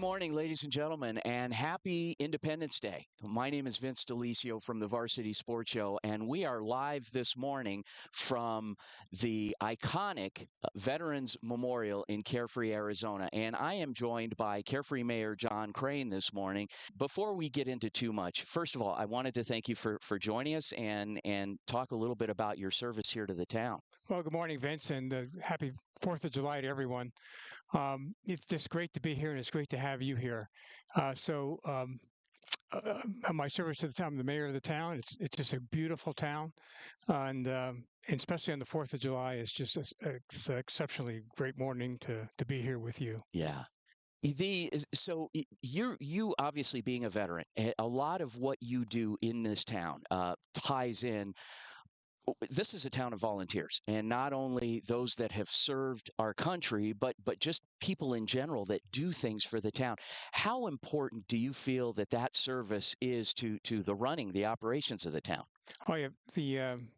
morning, ladies and gentlemen, and happy Independence Day. My name is Vince DeLisio from the Varsity Sports Show, and we are live this morning from the iconic Veterans Memorial in Carefree, Arizona. And I am joined by Carefree Mayor John Crane this morning. Before we get into too much, first of all, I wanted to thank you for joining us and talk a little bit about your service here to the town. Well, good morning, Vince, and happy 4th of July to everyone. It's just great to be here, and it's great to have you here. My service to the town, I'm the mayor of the town. It's just a beautiful town, and especially on the 4th of July, it's an exceptionally great morning to be here with you. Yeah. You obviously being a veteran, a lot of what you do in this town ties in. This is a town of volunteers, and not only those that have served our country, but just people in general that do things for the town. How important do you feel that service is to the operations of the town? Oh yeah, in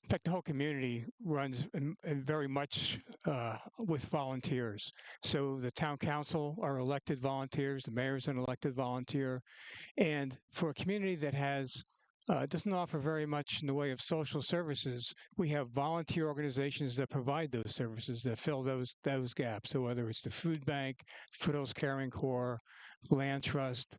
fact, the whole community runs and very much with volunteers. So the town council are elected volunteers, the mayor's an elected volunteer, and for a community that doesn't offer very much in the way of social services, we have volunteer organizations that provide those services that fill those gaps. So whether it's the food bank, Foothills Caring Corps, land trust,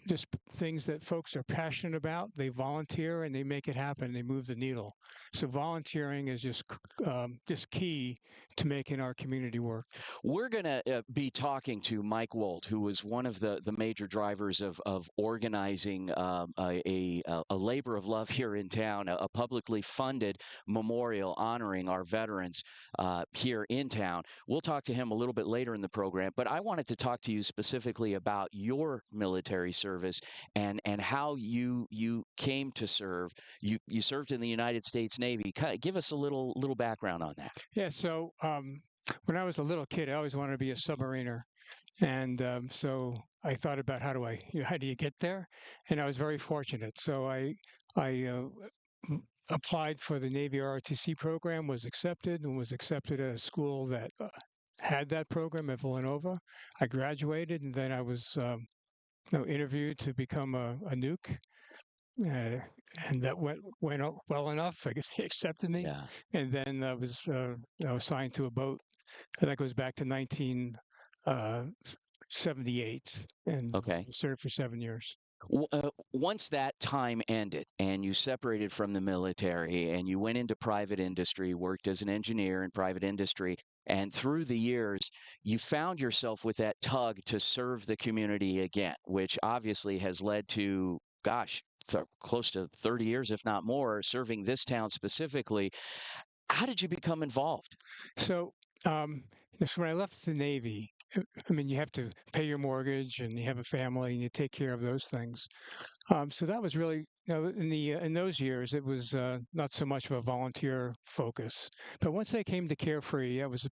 just things that folks are passionate about, they volunteer and they make it happen. They move the needle. So volunteering is just key to making our community work. We're going to be talking to Mike Wold, who was one of the major drivers of organizing a labor of love here in town, a publicly funded memorial honoring our veterans here in town. We'll talk to him a little bit later in the program, but I wanted to talk to you specifically about your military service and how you came to serve. You served in the United States Navy. Give us a little background on that. Yeah, so when I was a little kid, I always wanted to be a submariner. And so I thought about how do you get there? And I was very fortunate. So I applied for the Navy ROTC program, was accepted at a school that had that program at Villanova. I graduated, and then I was interviewed to become a nuke. And that went well enough. I guess they accepted me. Yeah. And then I was assigned to a boat. I think it was back to 1978, and served for 7 years. Once that time ended and you separated from the military and you went into private industry, worked as an engineer in private industry, and through the years, you found yourself with that tug to serve the community again, which obviously has led to, close to 30 years, if not more, serving this town specifically. How did you become involved? So when I left the Navy, I mean, you have to pay your mortgage and you have a family and you take care of those things. So that was really, in those years, it was not so much of a volunteer focus. But once I came to Carefree, I was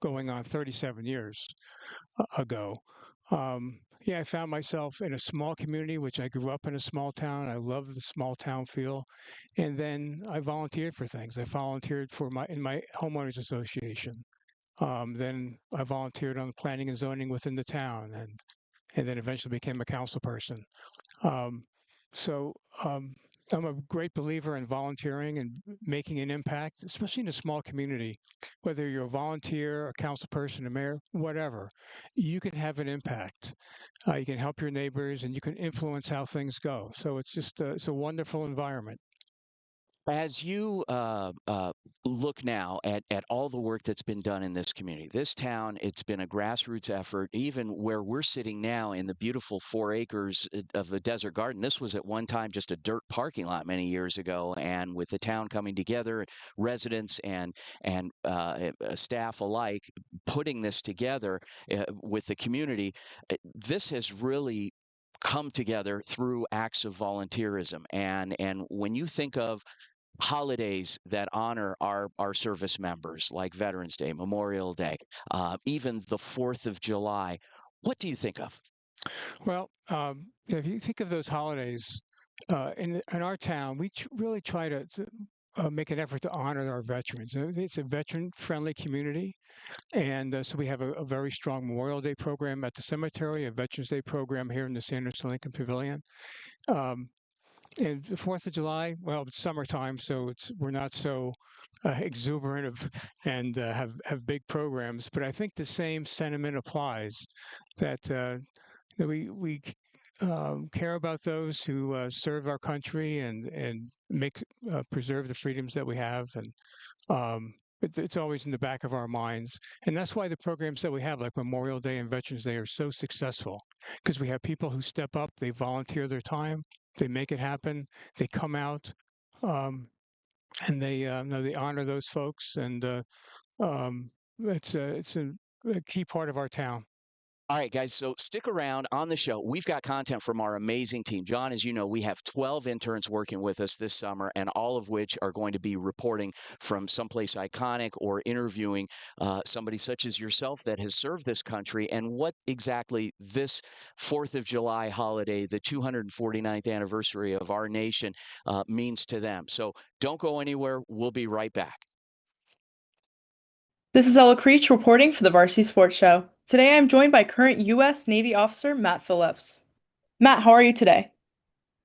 going on 37 years ago. I found myself in a small community, which I grew up in a small town. I love the small town feel. And then I volunteered for things. I volunteered in my homeowners association. Then I volunteered on planning and zoning within the town, and then eventually became a council person. I'm a great believer in volunteering and making an impact, especially in a small community. Whether you're a volunteer, a council person, a mayor, whatever, you can have an impact. You can help your neighbors, and you can influence how things go. So it's a wonderful environment. As you look now at all the work that's been done in this community, this town, it's been a grassroots effort. Even where we're sitting now in the beautiful 4 acres of the desert garden, this was at one time just a dirt parking lot many years ago. And with the town coming together, residents and staff alike putting this together with the community, this has really come together through acts of volunteerism. And when you think of holidays that honor our service members, like Veterans Day, Memorial Day, even the 4th of July, what do you think of? Well, if you think of those holidays in our town, we really try to make an effort to honor our veterans. It's a veteran-friendly community, and so we have a very strong Memorial Day program at the cemetery, a Veterans Day program here in the Sanderson Lincoln Pavilion. Um, and the 4th of July, well, it's summertime, so we're not so exuberant and have big programs. But I think the same sentiment applies that we care about those who serve our country and make preserve the freedoms that we have, and it's always in the back of our minds. And that's why the programs that we have, like Memorial Day and Veterans Day, are so successful, because we have people who step up, they volunteer their time, they make it happen, they come out, and they honor those folks, and it's a key part of our town. All right, guys, so stick around on the show. We've got content from our amazing team. John, as you know, we have 12 interns working with us this summer, and all of which are going to be reporting from someplace iconic or interviewing somebody such as yourself that has served this country, and what exactly this 4th of July holiday, the 249th anniversary of our nation, means to them. So don't go anywhere. We'll be right back. This is Creech reporting for the Varsity Sports Show. Today I'm joined by current U.S. Navy officer Matt Phillips. Matt, how are you today?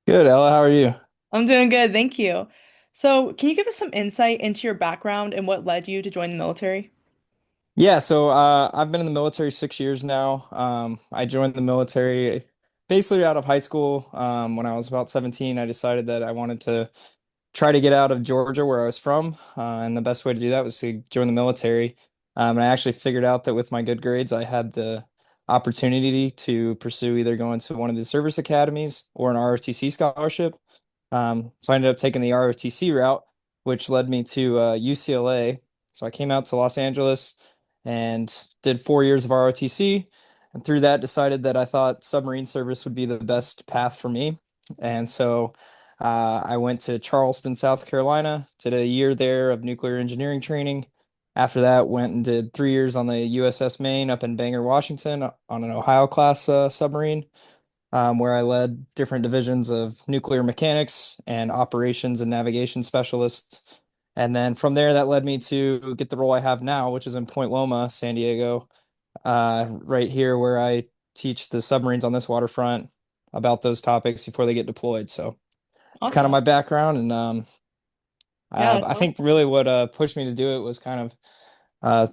Good, Ella. How are you? I'm doing good, thank you. So, can you give us some insight into your background and what led you to join the military? Yeah, so I've been in the military 6 years now. I joined the military basically out of high school. When I was about 17, I decided that I wanted to try to get out of Georgia, where I was from, and the best way to do that was to join the military. And I actually figured out that with my good grades, I had the opportunity to pursue either going to one of the service academies or an ROTC scholarship. So I ended up taking the ROTC route, which led me to UCLA. So I came out to Los Angeles and did 4 years of ROTC, and through that decided that I thought submarine service would be the best path for me. And so I went to Charleston, South Carolina, did a year there of nuclear engineering training. After that, went and did 3 years on the USS Maine up in Bangor, Washington, on an Ohio-class submarine, where I led different divisions of nuclear mechanics and operations and navigation specialists. And then from there, that led me to get the role I have now, which is in Point Loma, San Diego, right here where I teach the submarines on this waterfront about those topics before they get deployed. So it's kind of my background, and I think really what pushed me to do it was kind of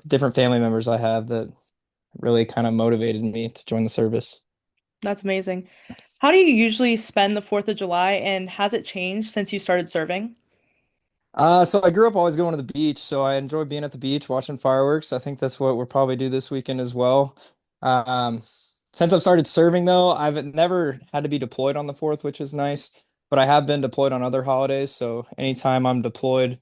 different family members I have that really kind of motivated me to join the service. That's amazing. How do you usually spend the 4th of July, and has it changed since you started serving? So I grew up always going to the beach, so I enjoy being at the beach, watching fireworks. I think that's what we'll probably do this weekend as well. Since I've started serving, though, I've never had to be deployed on the 4th, which is nice, but I have been deployed on other holidays. So anytime I'm deployed,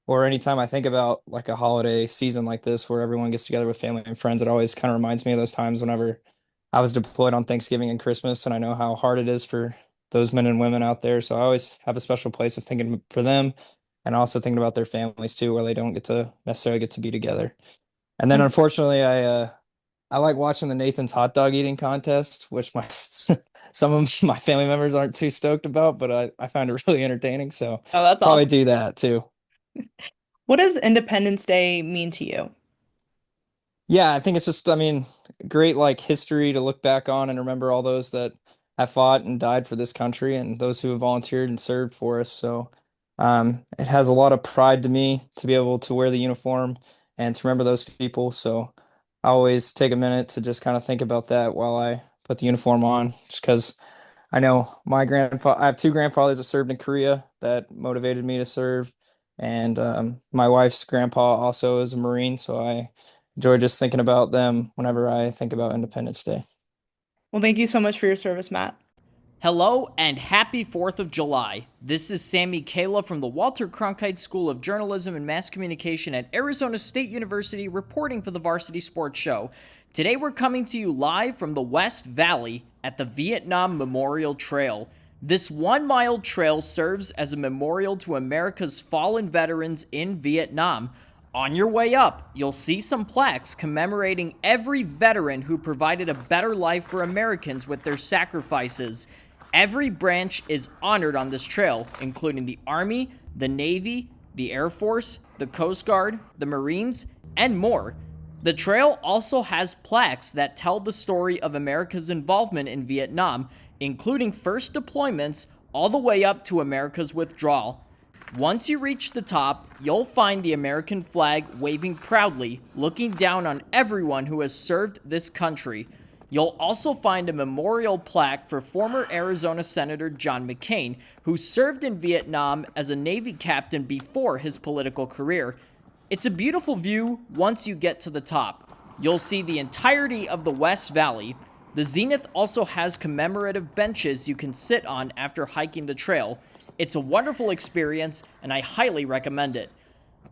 or anytime I think about like a holiday season like this where everyone gets together with family and friends, it always kind of reminds me of those times whenever I was deployed on Thanksgiving and Christmas, and I know how hard it is for those men and women out there. So I always have a special place of thinking for them, and also thinking about their families too, where they don't get to necessarily get to be together. And then unfortunately, I like watching the Nathan's hot dog eating contest, which some of my family members aren't too stoked about, but I find it really entertaining. So that's probably awesome. do that too. What does Independence Day mean to you? Yeah, I think it's just, I mean, great like history to look back on and remember all those that have fought and died for this country and those who have volunteered and served for us. So it has a lot of pride to me to be able to wear the uniform and to remember those people. So I always take a minute to just kind of think about that while I put the uniform on, just because I know I have two grandfathers that served in Korea that motivated me to serve. And my wife's grandpa also is a Marine, so I enjoy just thinking about them whenever I think about Independence Day. Well, thank you so much for your service, Matt. Hello and happy 4th of July. This is Sammy Kayla from the Walter Cronkite School of Journalism and Mass Communication at Arizona State University reporting for the Varsity Sports Show. Today we're coming to you live from the West Valley at the Vietnam Memorial Trail. This 1-mile trail serves as a memorial to America's fallen veterans in Vietnam. On your way up, you'll see some plaques commemorating every veteran who provided a better life for Americans with their sacrifices. Every branch is honored on this trail, including the Army, the Navy, the Air Force, the Coast Guard, the Marines, and more. The trail also has plaques that tell the story of America's involvement in Vietnam, including first deployments all the way up to America's withdrawal. Once you reach the top, you'll find the American flag waving proudly, looking down on everyone who has served this country. You'll also find a memorial plaque for former Arizona Senator John McCain, who served in Vietnam as a Navy captain before his political career. It's a beautiful view once you get to the top. You'll see the entirety of the West Valley. The Zenith also has commemorative benches you can sit on after hiking the trail. It's a wonderful experience, and I highly recommend it.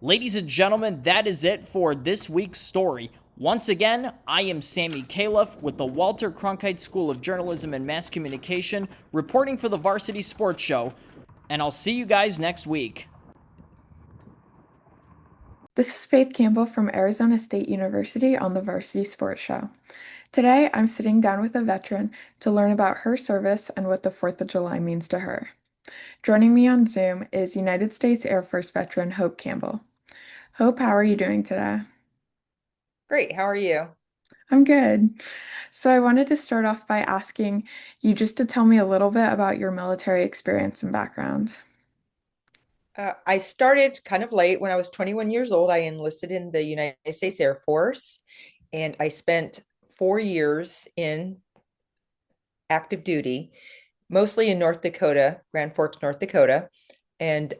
Ladies and gentlemen, that is it for this week's story. Once again, I am Sammy Khalaf with the Walter Cronkite School of Journalism and Mass Communication, reporting for the Varsity Sports Show, and I'll see you guys next week. This is Faith Campbell from Arizona State University on the Varsity Sports Show. Today, I'm sitting down with a veteran to learn about her service and what the 4th of July means to her. Joining me on Zoom is United States Air Force veteran Hope Campbell. Hope, how are you doing today? Great, how are you? I'm good. So I wanted to start off by asking you just to tell me a little bit about your military experience and background. I started kind of late. When I was 21 years old, I enlisted in the United States Air Force, and I spent 4 years in active duty, mostly in North Dakota, Grand Forks, North Dakota, and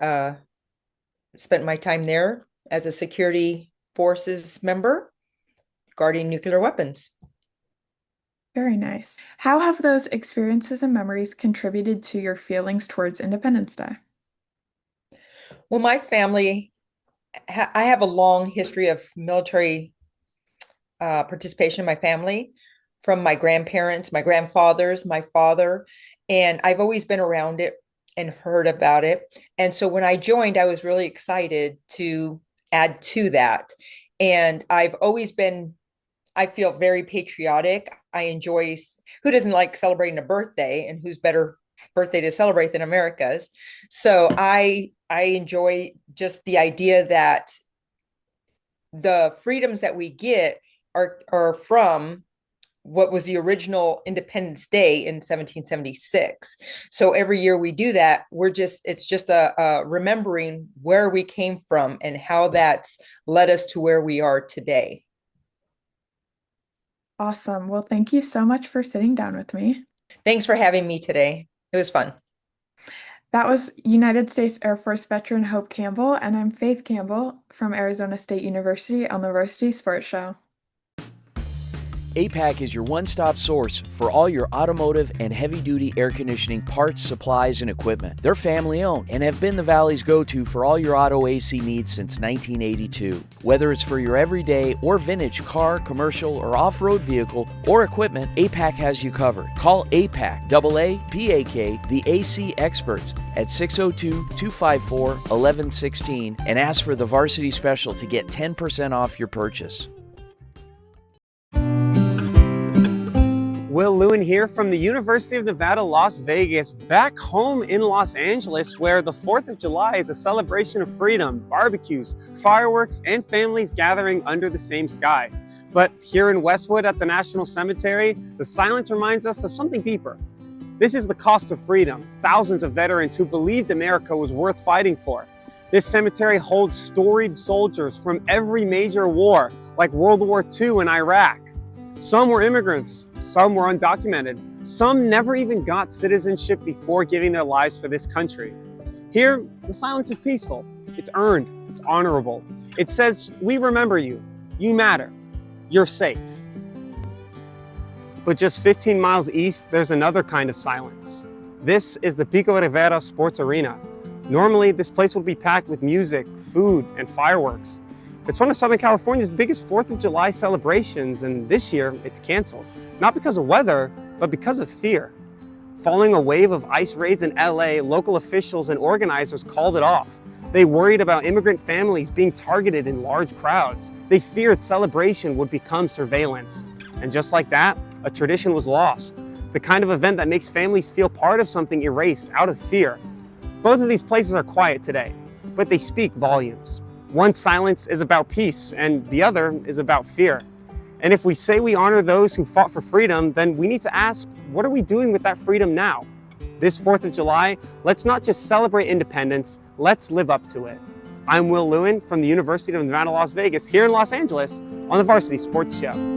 spent my time there as a security forces member, guarding nuclear weapons. Very nice. How have those experiences and memories contributed to your feelings towards Independence Day? Well, my family, I have a long history of military participation in my family, from my grandparents, my grandfathers, my father, and I've always been around it and heard about it. And so when I joined, I was really excited to add to that. And I've always been, I feel very patriotic. I enjoy, who doesn't like celebrating a birthday, and who's better birthday to celebrate than America's? So I enjoy just the idea that the freedoms that we get are from what was the original Independence Day in 1776. So every year we do that, it's just a remembering where we came from and how that's led us to where we are today. Awesome. Well, thank you so much for sitting down with me. Thanks for having me today. It was fun. That was United States Air Force veteran Hope Campbell, and I'm Faith Campbell from Arizona State University on the Varsity Sports Show. APAC is your one-stop source for all your automotive and heavy-duty air conditioning parts, supplies, and equipment. They're family-owned and have been the Valley's go-to for all your auto AC needs since 1982. Whether it's for your everyday or vintage car, commercial, or off-road vehicle or equipment, APAC has you covered. Call APAC, AA-PAK, the AC experts at 602-254-1116 and ask for the Varsity Special to get 10% off your purchase. Lewin here from the University of Nevada, Las Vegas, back home in Los Angeles, where the 4th of July is a celebration of freedom, barbecues, fireworks, and families gathering under the same sky. But here in Westwood at the National Cemetery, the silence reminds us of something deeper. This is the cost of freedom, thousands of veterans who believed America was worth fighting for. This cemetery holds storied soldiers from every major war, like World War II and Iraq. Some were immigrants, some were undocumented, some never even got citizenship before giving their lives for this country. Here, the silence is peaceful, it's earned, it's honorable. It says, we remember you, you matter, you're safe. But just 15 miles east, there's another kind of silence. This is the Pico Rivera Sports Arena. Normally, this place would be packed with music, food, and fireworks. It's one of Southern California's biggest 4th of July celebrations, and this year it's canceled. Not because of weather, but because of fear. Following a wave of ICE raids in LA, local officials and organizers called it off. They worried about immigrant families being targeted in large crowds. They feared celebration would become surveillance. And just like that, a tradition was lost. The kind of event that makes families feel part of something erased out of fear. Both of these places are quiet today. but they speak volumes. One silence is about peace, and the other is about fear. And if we say we honor those who fought for freedom, then we need to ask, what are we doing with that freedom now? This 4th of July, let's not just celebrate independence, let's live up to it. I'm Lewin from the University of Nevada, Las Vegas, here in Los Angeles on the Varsity Sports Show.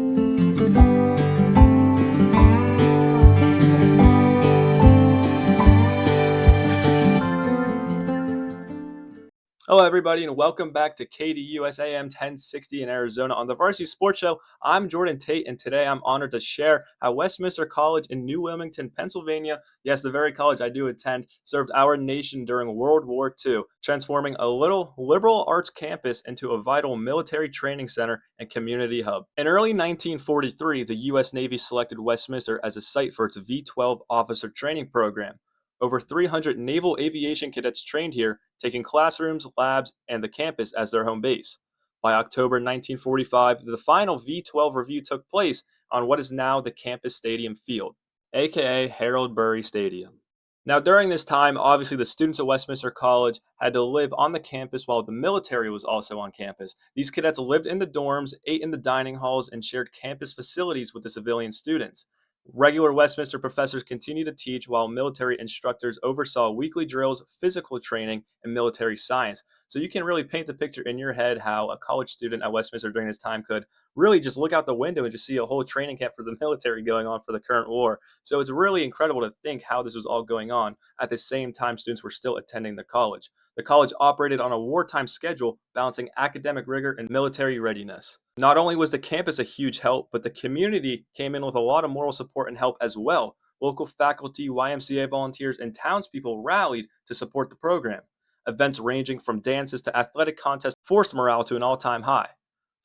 Hello, everybody, and welcome back to KDUS AM 1060 in Arizona on the Varsity Sports Show. I'm Jorden Tate, and today I'm honored to share how Westminster College in New Wilmington, Pennsylvania, yes, the very college I do attend, served our nation during World War II, transforming a little liberal arts campus into a vital military training center and community hub. In early 1943, the U.S. Navy selected Westminster as a site for its V-12 officer training program. Over 300 naval aviation cadets trained here, taking classrooms, labs, and the campus as their home base. By October 1945, the final V-12 review took place on what is now the campus stadium field, aka Harold Burry Stadium. Now, during this time, obviously the students at Westminster College had to live on the campus while the military was also on campus. These cadets lived in the dorms, ate in the dining halls, and shared campus facilities with the civilian students. Regular Westminster professors continued to teach while military instructors oversaw weekly drills, physical training, and military science. So you can really paint the picture in your head how a college student at Westminster during this time could really just look out the window and just see a whole training camp for the military going on for the current war. So it's really incredible to think how this was all going on at the same time students were still attending the college. The college operated on a wartime schedule, balancing academic rigor and military readiness. Not only was the campus a huge help, but the community came in with a lot of moral support and help as well. Local faculty, YMCA volunteers, and townspeople rallied to support the program. Events ranging from dances to athletic contests forced morale to an all-time high.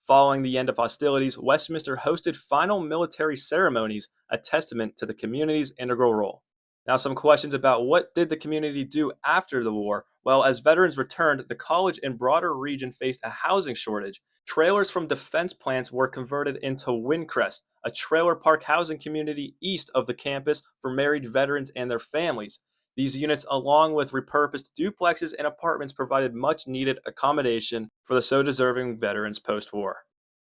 Following the end of hostilities, Westminster hosted final military ceremonies, a testament to the community's integral role. Now, some questions about what did the community do after the war? Well, as veterans returned, the college and broader region faced a housing shortage. Trailers from defense plants were converted into Windcrest, a trailer park housing community east of the campus for married veterans and their families. These units, along with repurposed duplexes and apartments, provided much-needed accommodation for the so deserving veterans post-war.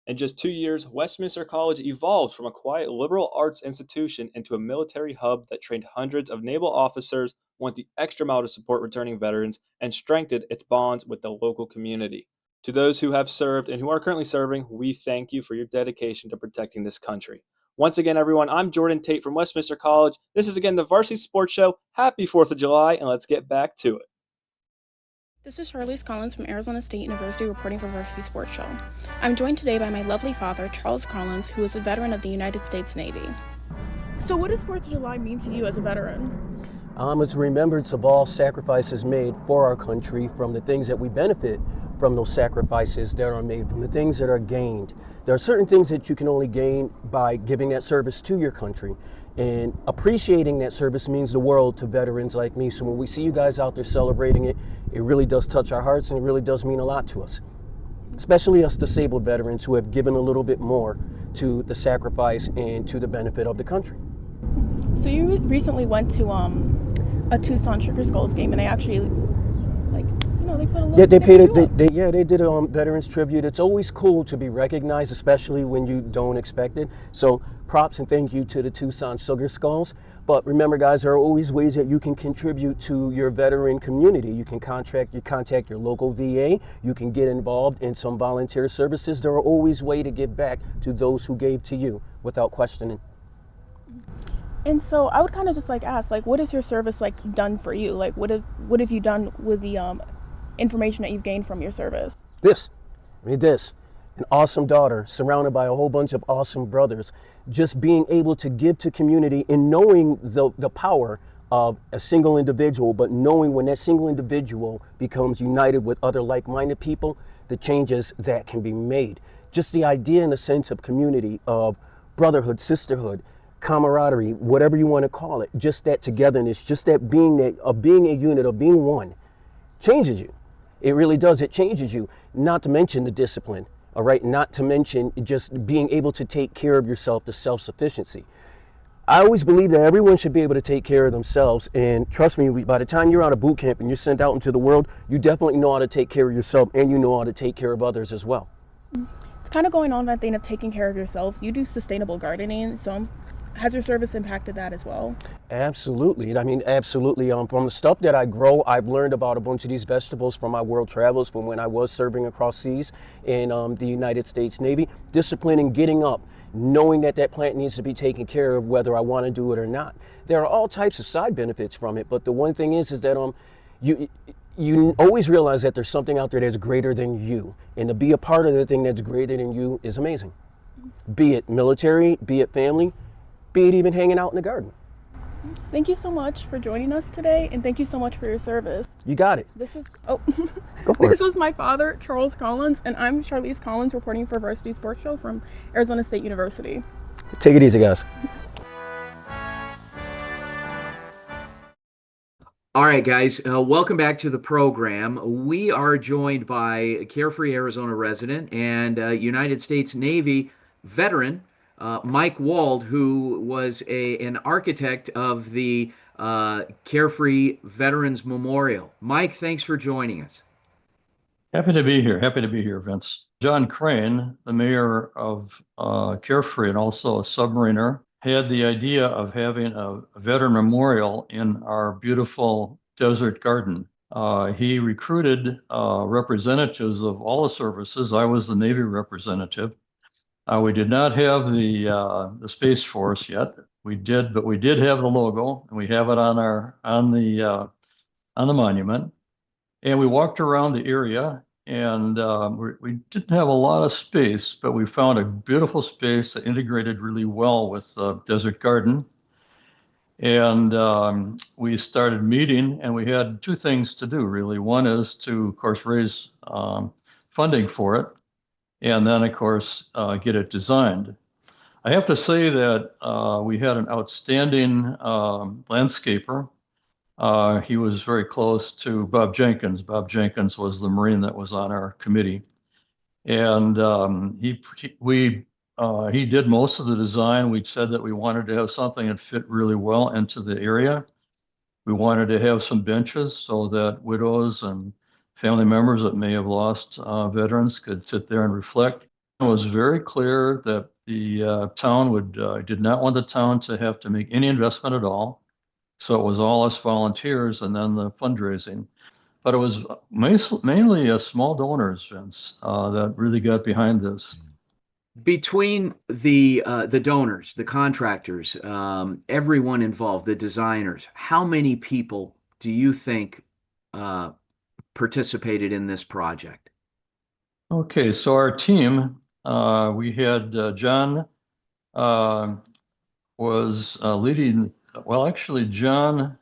In just 2 years, Westminster College evolved from a quiet liberal arts institution into a military hub that trained hundreds of naval officers, went the extra mile to support returning veterans, and strengthened its bonds with the local community. To those who have served and who are currently serving, we thank you for your dedication to protecting this country. Once again, everyone, I'm Jorden Tate from Westminster College. This is again the Varsity Sports Show. Happy 4th of July, and let's get back to it. This is Charlese from Arizona State University reporting for Varsity Sports Show. I'm joined today by my lovely father, Charles Collins, who is a veteran of the United States Navy. So what does 4th of July mean to you as a veteran? It's a remembrance of all sacrifices made for our country, from the things that we benefit from those sacrifices that are made, from the things that are gained. There are certain things that you can only gain by giving that service to your country. And appreciating that service means the world to veterans like me. So when we see you guys out there celebrating it, it really does touch our hearts, and it really does mean a lot to us. Especially us disabled veterans who have given a little bit more to the sacrifice and to the benefit of the country. So you recently went to a Tucson Sugar Skulls game, and they actually, they put a little they did a veterans tribute. It's always cool to be recognized, especially when you don't expect it. So props and thank you to the Tucson Sugar Skulls. But remember, guys, there are always ways that you can contribute to your veteran community. You can contact your local VA. You can get involved in some volunteer services. There are always ways to give back to those who gave to you without questioning. And so I would kind of just ask, what has your service done for you? What have you done with the information that you've gained from your service? This, an awesome daughter surrounded by a whole bunch of awesome brothers, just being able to give to community and knowing the power of a single individual, but knowing when that single individual becomes united with other like-minded people, the changes that can be made. Just the idea and the sense of community, of brotherhood, sisterhood, camaraderie, whatever you want to call it, just that togetherness, just that being a unit, of being one, changes you. It really does. It changes you. Not to mention the discipline, all right? Not to mention just being able to take care of yourself, the self-sufficiency. I always believe that everyone should be able to take care of themselves. And trust me, by the time you're out of boot camp and you're sent out into the world, you definitely know how to take care of yourself, and you know how to take care of others as well. It's kind of going on that thing of taking care of yourselves. You do sustainable gardening, so has your service impacted that as well? Absolutely. I mean, absolutely. From the stuff that I grow, I've learned about a bunch of these vegetables from my world travels, from when I was serving across seas in the United States Navy. Discipline and getting up, knowing that that plant needs to be taken care of whether I want to do it or not. There are all types of side benefits from it, but the one thing is that you always realize that there's something out there that's greater than you, and to be a part of the thing that's greater than you is amazing. Be it military, be it family, be it even hanging out in the garden. Thank you so much for joining us today, and thank you so much for your service. You got it. This was my father, Charles Collins, and I'm Charlese Collins reporting for Varsity Sports Show from Arizona State University. Take it easy, guys. All right, guys, welcome back to the program. We are joined by Carefree Arizona resident and United States Navy veteran, Mike Wold, who was an architect of the Carefree Veterans Memorial. Mike, thanks for joining us. Happy to be here, Vince. John Crane, the mayor of Carefree and also a submariner, had the idea of having a veteran memorial in our beautiful desert garden. He recruited representatives of all the services. I was the Navy representative. We did not have the Space Force yet. We did, but we did have the logo, and we have it on the monument. And we walked around the area, and we didn't have a lot of space, but we found a beautiful space that integrated really well with the desert garden. And we started meeting, and we had two things to do, really. One is to, of course, raise funding for it, and then, of course, get it designed. I have to say that we had an outstanding landscaper. He was very close to Bob Jenkins. Bob Jenkins was the Marine that was on our committee. And he did most of the design. We said that we wanted to have something that fit really well into the area. We wanted to have some benches so that widows and family members that may have lost veterans could sit there and reflect. It was very clear that the town did not want the town to have to make any investment at all. So it was all us volunteers and then the fundraising. But it was mainly small donors, Vince, that really got behind this. Between the donors, the contractors, everyone involved, the designers, how many people do you think participated in this project? Okay, so our team, we had John was leading. Well, actually, John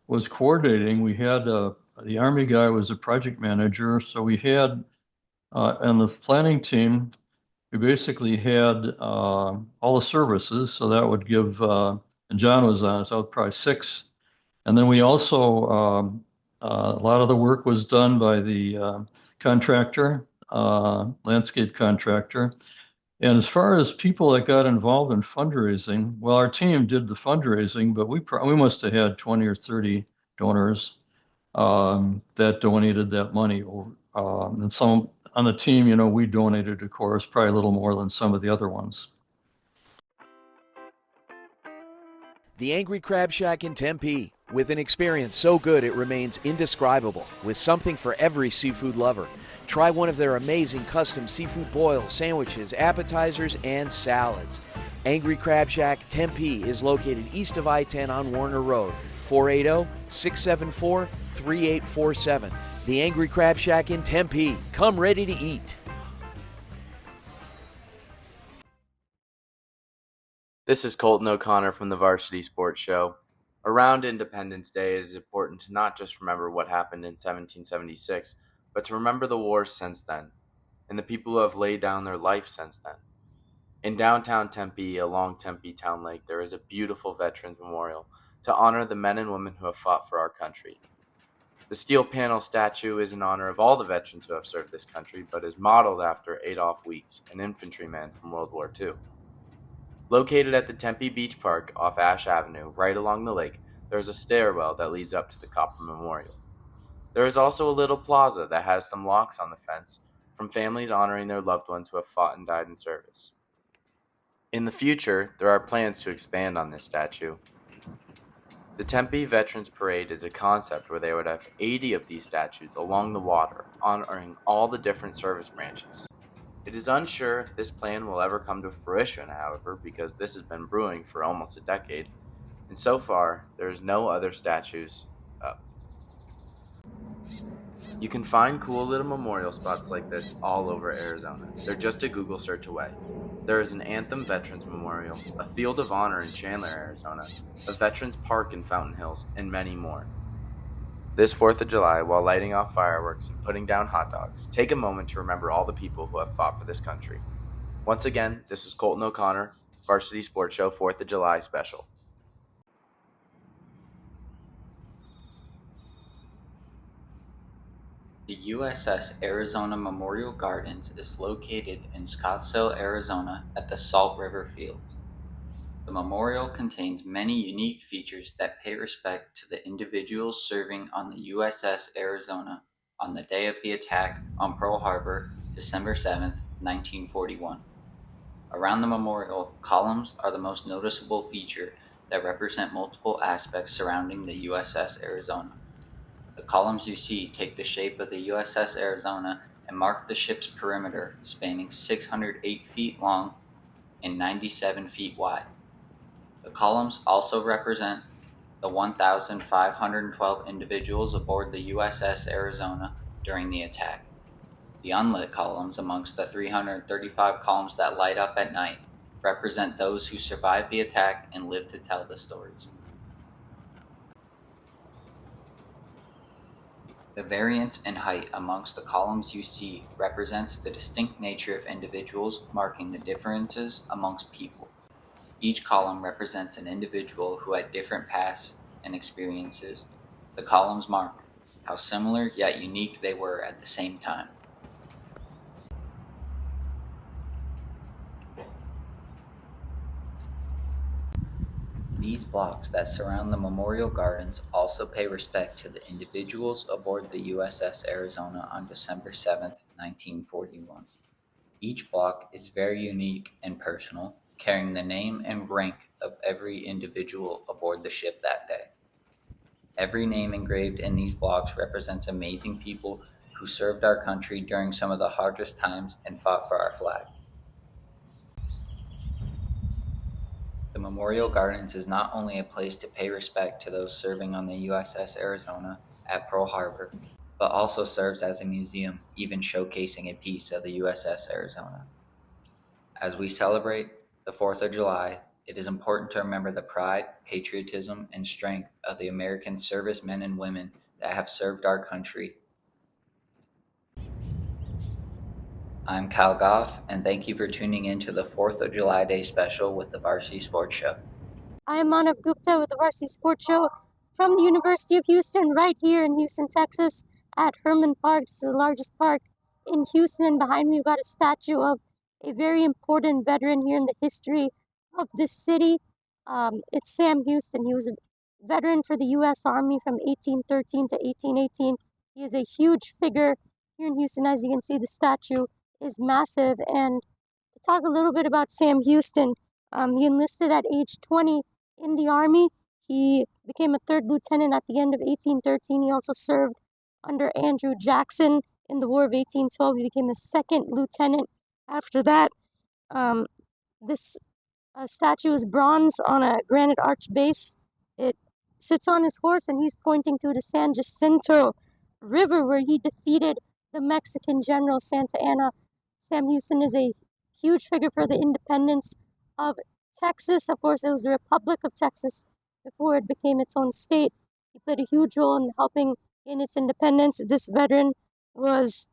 was coordinating. We had the Army guy was a project manager. So we had, and the planning team, we basically had all the services. So that would give, and John was on, so probably 6. And then we also, a lot of the work was done by the contractor, landscape contractor. And as far as people that got involved in fundraising, well, our team did the fundraising, but we must have had 20 or 30 donors that donated that money. And some on the team, we donated, of course, probably a little more than some of the other ones. The Angry Crab Shack in Tempe, with an experience so good it remains indescribable, with something for every seafood lover. Try one of their amazing custom seafood boils, sandwiches, appetizers, and salads. Angry Crab Shack Tempe is located east of I-10 on Warner Road, 480-674-3847. The Angry Crab Shack in Tempe. Come ready to eat. This is Kolton O'Connor from the Varsity Sports Show. Around Independence Day, it is important to not just remember what happened in 1776, but to remember the wars since then, and the people who have laid down their life since then. In downtown Tempe, along Tempe Town Lake, there is a beautiful Veterans Memorial to honor the men and women who have fought for our country. The steel panel statue is in honor of all the veterans who have served this country, but is modeled after Adolf Weeks, an infantryman from World War II. Located at the Tempe Beach Park off Ash Avenue, right along the lake, there is a stairwell that leads up to the Copper Memorial. There is also a little plaza that has some locks on the fence from families honoring their loved ones who have fought and died in service. In the future, there are plans to expand on this statue. The Tempe Veterans Parade is a concept where they would have 80 of these statues along the water, honoring all the different service branches. It is unsure if this plan will ever come to fruition, however, because this has been brewing for almost a decade, and so far, there is no other statues up. You can find cool little memorial spots like this all over Arizona. They're just a Google search away. There is an Anthem Veterans Memorial, a Field of Honor in Chandler, Arizona, a Veterans Park in Fountain Hills, and many more. This 4th of July, while lighting off fireworks and putting down hot dogs, take a moment to remember all the people who have fought for this country. Once again, this is Kolton O'Connor, Varsity Sports Show 4th of July special. The USS Arizona Memorial Gardens is located in Scottsdale, Arizona at the Salt River Field. The memorial contains many unique features that pay respect to the individuals serving on the USS Arizona on the day of the attack on Pearl Harbor, December 7, 1941. Around the memorial, columns are the most noticeable feature that represent multiple aspects surrounding the USS Arizona. The columns you see take the shape of the USS Arizona and mark the ship's perimeter, spanning 608 feet long and 97 feet wide. The columns also represent the 1,512 individuals aboard the USS Arizona during the attack. The unlit columns amongst the 335 columns that light up at night represent those who survived the attack and lived to tell the stories. The variance in height amongst the columns you see represents the distinct nature of individuals, marking the differences amongst people. Each column represents an individual who had different pasts and experiences. The columns mark how similar yet unique they were at the same time. These blocks that surround the memorial gardens also pay respect to the individuals aboard the USS Arizona on December 7, 1941. Each block is very unique and personal, carrying the name and rank of every individual aboard the ship that day. Every name engraved in these blocks represents amazing people who served our country during some of the hardest times and fought for our flag. The Memorial Gardens is not only a place to pay respect to those serving on the USS Arizona at Pearl Harbor, but also serves as a museum, even showcasing a piece of the USS Arizona. As we celebrate the 4th of July, it is important to remember the pride, patriotism, and strength of the American servicemen and women that have served our country. I'm Goff, and thank you for tuning in to the 4th of July Day special with the Varsity Sports Show. I am Maanav Gupta with the Varsity Sports Show from the University of Houston, right here in Houston, Texas, at Hermann Park. This is the largest park in Houston, and behind me we've got a statue of a very important veteran here in the history of this city. It's Sam Houston. He was a veteran for the U.S. Army from 1813 to 1818. He is a huge figure here in Houston. As you can see, the statue is massive. And to talk a little bit about Sam Houston, he enlisted at age 20 in the Army. He became a 3rd lieutenant at the end of 1813. He also served under Andrew Jackson in the War of 1812. He became a 2nd lieutenant after that. This statue is bronze on a granite arch base. It sits on his horse and he's pointing to the San Jacinto River where he defeated the Mexican general Santa Anna. Sam Houston is a huge figure for the independence of Texas. Of course, it was the Republic of Texas before it became its own state. He played a huge role in helping in its independence. This veteran was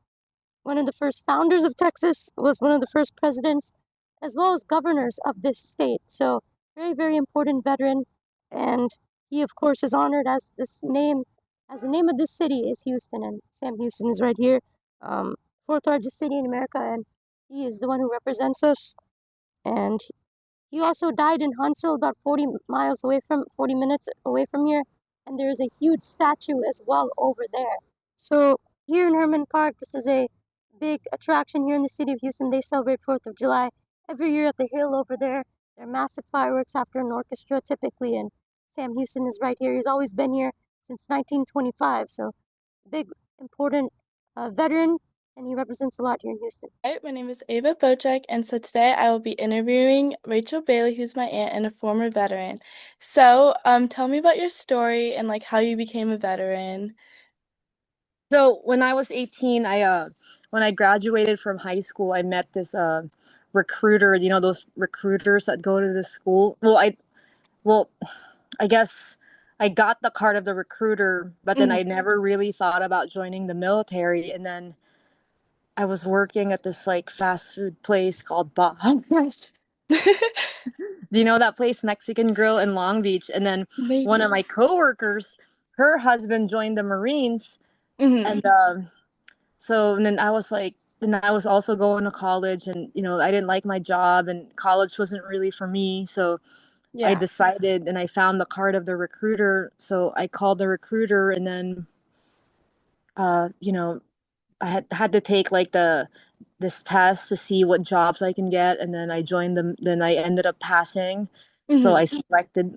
one of the first founders of Texas, was one of the first presidents, as well as governors of this state. So very, very important veteran. And he, of course, is honored as the name of this city is Houston. And Sam Houston is right here, 4th largest city in America. And he is the one who represents us. And He also died in Huntsville, about 40 minutes away from here, and there's a huge statue as well over there. So here in Hermann Park, this is a big attraction here in the city of Houston. They celebrate 4th of July every year at the hill over there. There are massive fireworks after an orchestra typically, and Sam Houston is right here. He's always been here since 1925, so big, important veteran, and he represents a lot here in Houston. Hi, my name is Ava Bocek, and so today I will be interviewing Rachel Bailey, who's my aunt and a former veteran. So, tell me about your story and like how you became a veteran. So when I was 18, when I graduated from high school, I met this recruiter. You know, those recruiters that go to the school. I guess I got the card of the recruiter, but then I never really thought about joining the military. And then I was working at this like fast food place called Bob's. Do you know that place, Mexican Grill in Long Beach? And then one of my coworkers, her husband joined the Marines. And then I was like, then I was also going to college, and I didn't like my job, and college wasn't really for me. So I decided, and I found the card of the recruiter. So I called the recruiter, and then I had to take like this test to see what jobs I can get, and then I joined them. Then I ended up passing. So I selected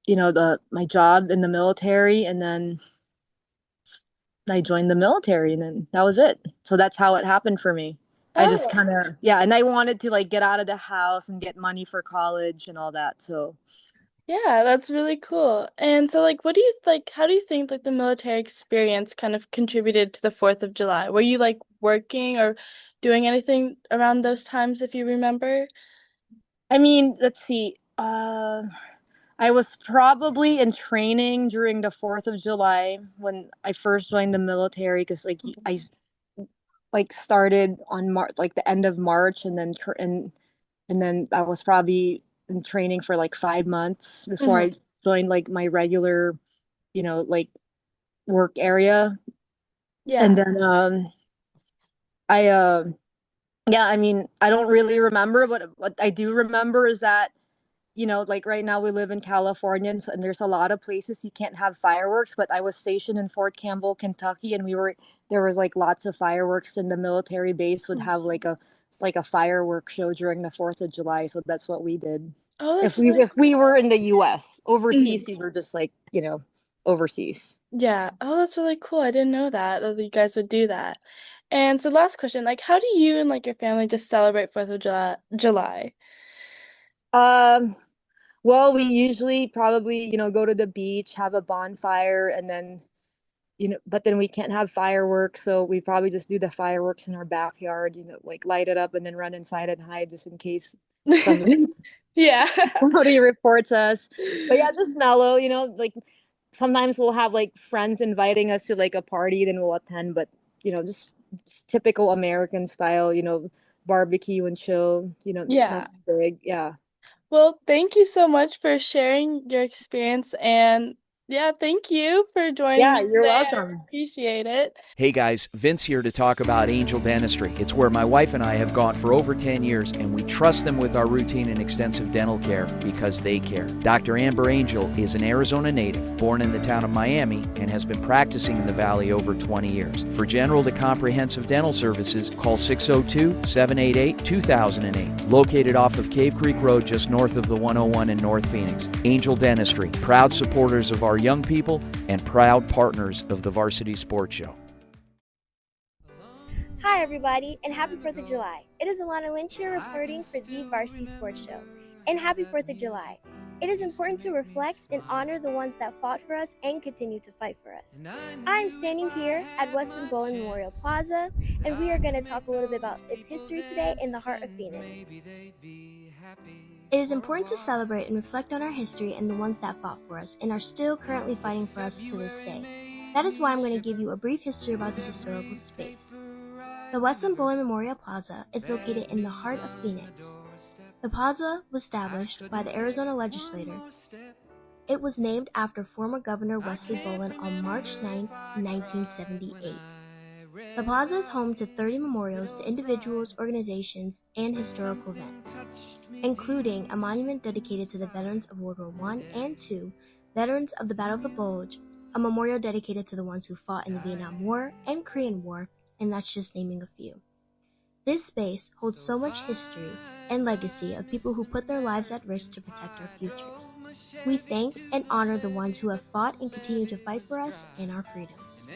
my job in the military, and then I joined the military, and then that was it. So that's how it happened for me. I just kind of, and I wanted to like get out of the house and get money for college and all that. So Yeah, that's really cool. And so like how do you think like the military experience kind of contributed to the 4th of July? Were you like working or doing anything around those times, if you remember? I mean, let's see. I was probably in training during the 4th of July when I first joined the military, because I started on like the end of March, and then I was probably in training for like 5 months before I joined like my regular, like work area. Yeah. And then I mean, I don't really remember, but what I do remember is that like right now we live in California, and there's a lot of places you can't have fireworks, but I was stationed in Fort Campbell, Kentucky, and there was like lots of fireworks, and the military base would have like a fireworks show during the 4th of July. So that's what we did. Oh, if we were in the US. Overseas, we were just like, overseas. Yeah. Oh, that's really cool. I didn't know that you guys would do that. And so last question, like how do you and like your family just celebrate 4th of July? Well, we usually probably, go to the beach, have a bonfire, and then, but then we can't have fireworks. So we probably just do the fireworks in our backyard, like light it up and then run inside and hide just in case somebody reports us. But yeah, just mellow, like sometimes we'll have like friends inviting us to like a party, then we'll attend, but, just typical American style, barbecue and chill, nothing big. Yeah. Well, thank you so much for sharing your experience, and yeah, thank you for joining me you're today. welcome. I appreciate it. Hey guys, Vince here to talk about Angel Dentistry. It's where my wife and I have gone for over 10 years, and we trust them with our routine and extensive dental care because they care. Dr. Amber Angel is an Arizona native, born in the town of Miami, and has been practicing in the Valley over 20 years. For general to comprehensive dental services, call 602-788-2008. Located off of Cave Creek Road just north of the 101 in North Phoenix. Angel Dentistry, proud supporters of our young people and proud partners of the Varsity Sports Show. Hi everybody, and happy 4th of July. It is Alana Lynch here reporting for the Varsity Sports Show. And happy 4th of July. It is important to reflect and honor the ones that fought for us and continue to fight for us. I am standing here at Westwood Bolin Memorial Plaza, and we are going to talk a little bit about its history today in the heart of Phoenix. It is important to celebrate and reflect on our history and the ones that fought for us and are still currently fighting for us to this day. That is why I'm going to give you a brief history about this historical space. The Westwood Bolin Memorial Plaza is located in the heart of Phoenix. The plaza was established by the Arizona legislature. It was named after former Governor Wesley Bolin on March 9, 1978. The plaza is home to 30 memorials to individuals, organizations, and historical events, including a monument dedicated to the veterans of World War I and II, veterans of the Battle of the Bulge, a memorial dedicated to the ones who fought in the Vietnam War and Korean War, and that's just naming a few. This space holds so much history and legacy of people who put their lives at risk to protect our futures. We thank and honor the ones who have fought and continue to fight for us and our freedoms.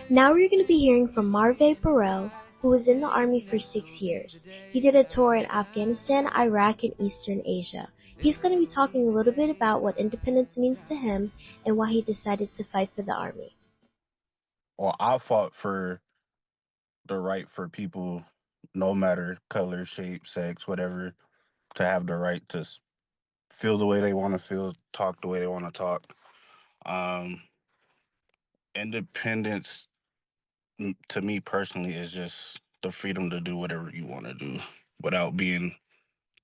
Now we're going to be hearing from Marve Burrell, who was in the Army for 6 years. He did a tour in Afghanistan, Iraq, and Eastern Asia. He's going to be talking a little bit about what independence means to him and why he decided to fight for the Army. Well, I fought for the right for people, no matter color, shape, sex, whatever, to have the right to feel the way they want to feel, talk the way they want to talk. Independence, to me personally, is just the freedom to do whatever you want to do without being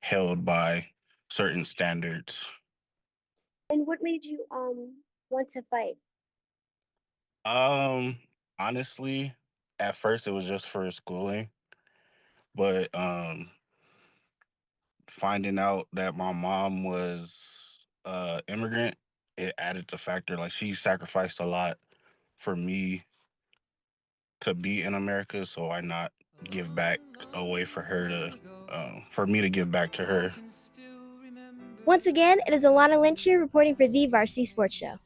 held by certain standards. And what made you want to fight? Honestly, at first it was just for schooling, but finding out that my mom was immigrant, it added the factor. Like, she sacrificed a lot for me to be in America, so why not give back a way for her to for me to give back to her. Once again, it is Alana Lynch here reporting for the Varsity Sports Show.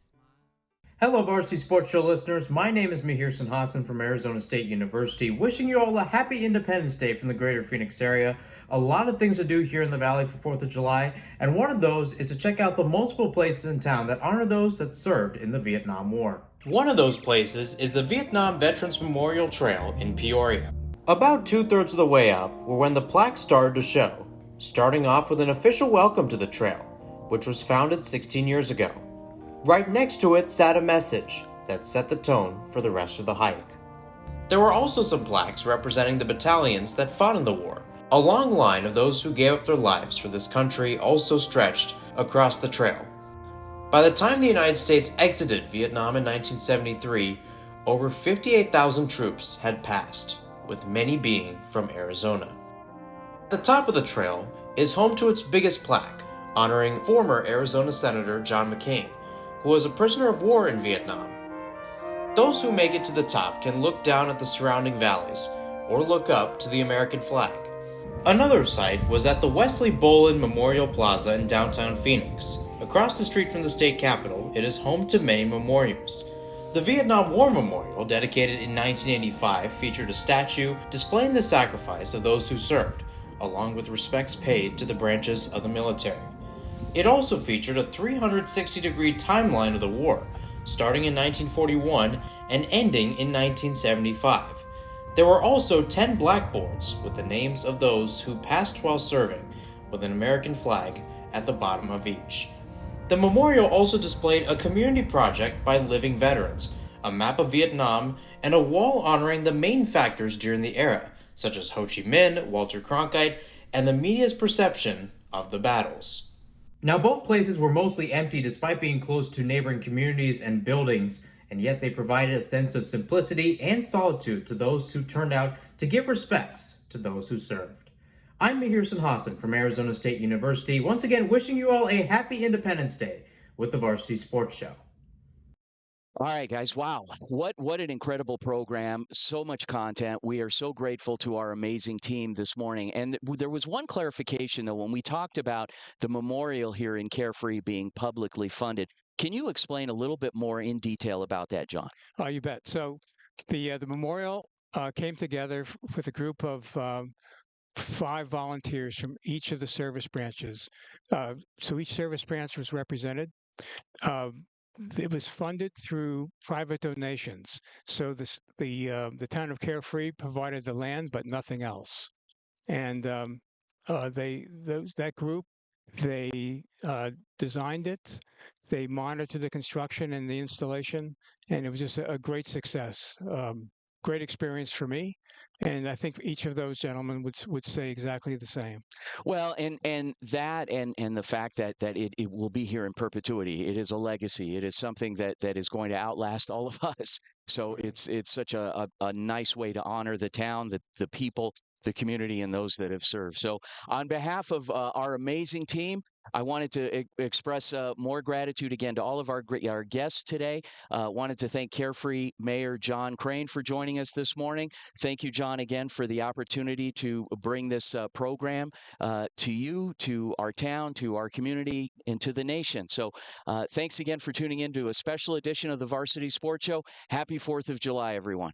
Hello, Varsity Sports Show listeners. My name is Mihir Sinhasan from Arizona State University, wishing you all a happy Independence Day from the greater Phoenix area. A lot of things to do here in the Valley for 4th of July, and one of those is to check out the multiple places in town that honor those that served in the Vietnam War. One of those places is the Vietnam Veterans Memorial Trail in Peoria. About 2/3 of the way up were when the plaques started to show, starting off with an official welcome to the trail, which was founded 16 years ago. Right next to it sat a message that set the tone for the rest of the hike. There were also some plaques representing the battalions that fought in the war. A long line of those who gave up their lives for this country also stretched across the trail. By the time the United States exited Vietnam in 1973, over 58,000 troops had passed, with many being from Arizona. The top of the trail is home to its biggest plaque, honoring former Arizona Senator John McCain, who was a prisoner of war in Vietnam. Those who make it to the top can look down at the surrounding valleys, or look up to the American flag. Another site was at the Wesley Bolin Memorial Plaza in downtown Phoenix. Across the street from the state capitol, it is home to many memorials. The Vietnam War Memorial, dedicated in 1985, featured a statue displaying the sacrifice of those who served, along with respects paid to the branches of the military. It also featured a 360-degree timeline of the war, starting in 1941 and ending in 1975. There were also 10 blackboards with the names of those who passed while serving, with an American flag at the bottom of each. The memorial also displayed a community project by living veterans, a map of Vietnam, and a wall honoring the main factors during the era, such as Ho Chi Minh, Walter Cronkite, and the media's perception of the battles. Now, both places were mostly empty despite being close to neighboring communities and buildings, and yet they provided a sense of simplicity and solitude to those who turned out to give respects to those who served. I'm Mihir Sinhasan from Arizona State University, once again wishing you all a happy Independence Day with the Varsity Sports Show. All right, guys. Wow. What an incredible program. So much content. We are so grateful to our amazing team this morning. And there was one clarification, though, when we talked about the memorial here in Carefree being publicly funded. Can you explain a little bit more in detail about that, John? Oh, you bet. So the memorial came together with a group of 5 volunteers from each of the service branches. So each service branch was represented. It was funded through private donations. So the town of Carefree provided the land, but nothing else. And that group, they designed it, they monitored the construction and the installation, and it was just a great success. Great experience for me, and I think each of those gentlemen would say exactly the same. Well, and that and the fact that it will be here in perpetuity. It is a legacy. It is something that is going to outlast all of us. So it's such a nice way to honor the town, the people, the community, and those that have served. So on behalf of our amazing team, I wanted to express more gratitude again to all of our guests today. Wanted to thank Carefree Mayor John Crane for joining us this morning. Thank you, John, again for the opportunity to bring this program to you, to our town, to our community, and to the nation. So thanks again for tuning in to a special edition of the Varsity Sports Show. Happy 4th of July, everyone.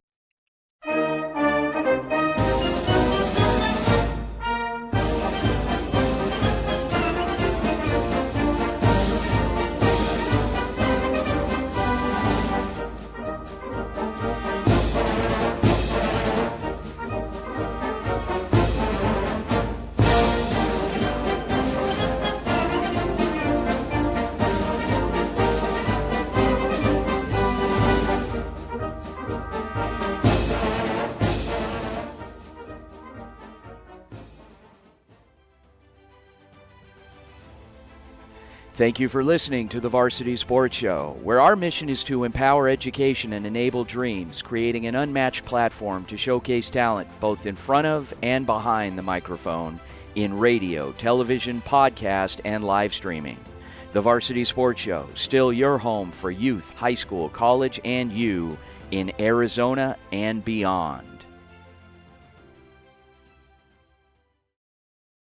Thank you for listening to the Varsity Sports Show, where our mission is to empower education and enable dreams, creating an unmatched platform to showcase talent both in front of and behind the microphone in radio, television, podcast, and live streaming. The Varsity Sports Show, still your home for youth, high school, college, and you in Arizona and beyond.